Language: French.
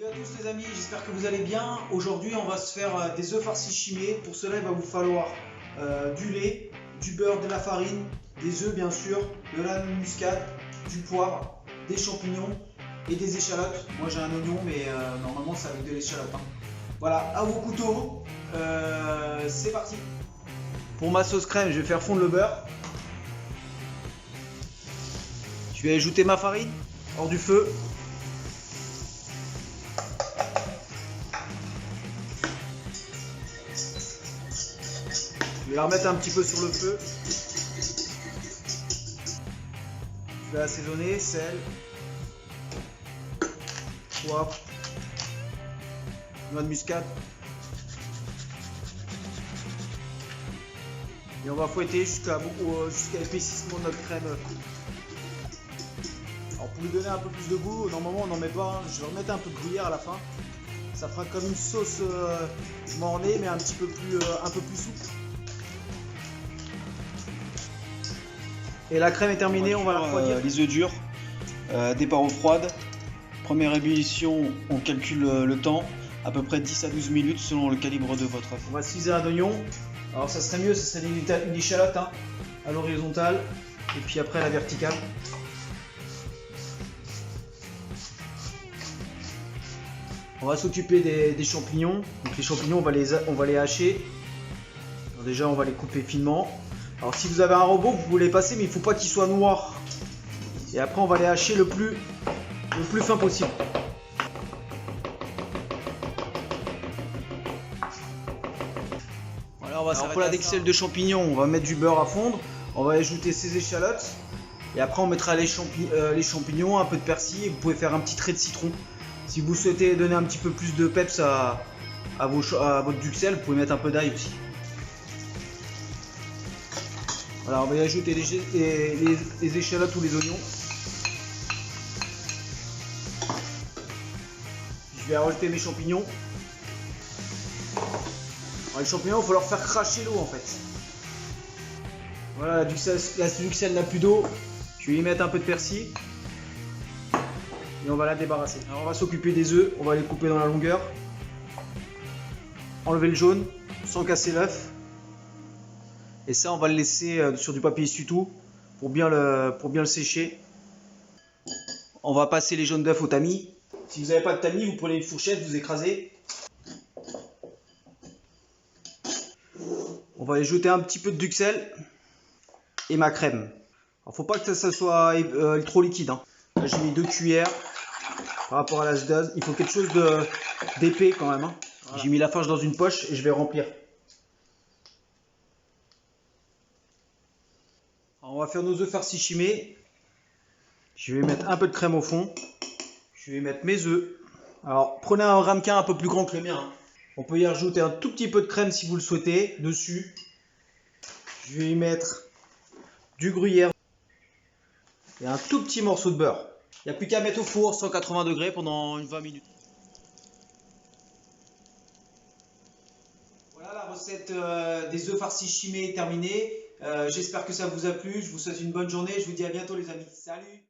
Salut à tous les amis, j'espère que vous allez bien. Aujourd'hui on va se faire des œufs farcis chimés. Pour cela il va vous falloir du lait, du beurre, de la farine, des œufs bien sûr, de la muscade, du poivre, des champignons et des échalotes. Moi j'ai un oignon mais normalement c'est avec de l'échalote. Voilà, à vos couteaux, c'est parti. Pour ma sauce crème je vais faire fondre le beurre. Je vais ajouter ma farine hors du feu. Je vais la remettre un petit peu sur le feu. Je vais assaisonner, sel, poivre, noix de muscade. Et on va fouetter jusqu'à l'épaississement de notre crème. Alors pour lui donner un peu plus de goût, normalement on n'en met pas, je vais remettre un peu de gruyère à la fin. Ça fera comme une sauce mornée mais un peu plus souple. Et la crème est terminée, on va la refroidir. Les œufs durs, départ eau froide. Première ébullition, on calcule le temps, à peu près 10 à 12 minutes selon le calibre de votre œuf. On va sciser un oignon. Alors ça serait mieux, ça serait une échalote à l'horizontale et puis après à la verticale. On va s'occuper des champignons. Donc les champignons, on va les hacher. Alors déjà, on va les couper finement. Alors si vous avez un robot, vous pouvez les passer, mais il ne faut pas qu'ils soient noirs. Et après, on va les hacher le plus fin possible. Voilà, on va pour la dexelle de champignons, on va mettre du beurre à fondre. On va ajouter ces échalotes. Et après, on mettra les champignons, un peu de persil. Et vous pouvez faire un petit trait de citron. Si vous souhaitez donner un petit peu plus de peps à votre duxelle, vous pouvez mettre un peu d'ail aussi. Voilà, on va y ajouter les échalotes ou les oignons. Je vais rajouter mes champignons. Alors, les champignons, il faut leur faire cracher l'eau en fait. Voilà, la duxelle n'a plus d'eau. Je vais y mettre un peu de persil. Et on va la débarrasser. Alors on va s'occuper des œufs, on va les couper dans la longueur. Enlever le jaune sans casser l'œuf. Et ça on va le laisser sur du papier essuie-tout pour bien le sécher. On va passer les jaunes d'œufs au tamis. Si vous n'avez pas de tamis, vous prenez une fourchette, vous écrasez. On va ajouter un petit peu de duxelle et ma crème. Alors faut pas que ça soit trop liquide. Là j'ai mis 2 cuillères. Par rapport à la dose, il faut quelque chose d'épais quand même. Voilà. J'ai mis la farge dans une poche et je vais remplir. Alors, on va faire nos œufs farcis chimés. Je vais mettre un peu de crème au fond. Je vais mettre mes œufs. Alors prenez un ramequin un peu plus grand que le mien. On peut y rajouter un tout petit peu de crème si vous le souhaitez dessus. Je vais y mettre du gruyère et un tout petit morceau de beurre. Il n'y a plus qu'à mettre au four 180 degrés pendant 20 minutes. Voilà, la recette des œufs farcis chimés est terminée. J'espère que ça vous a plu. Je vous souhaite une bonne journée. Je vous dis à bientôt les amis. Salut!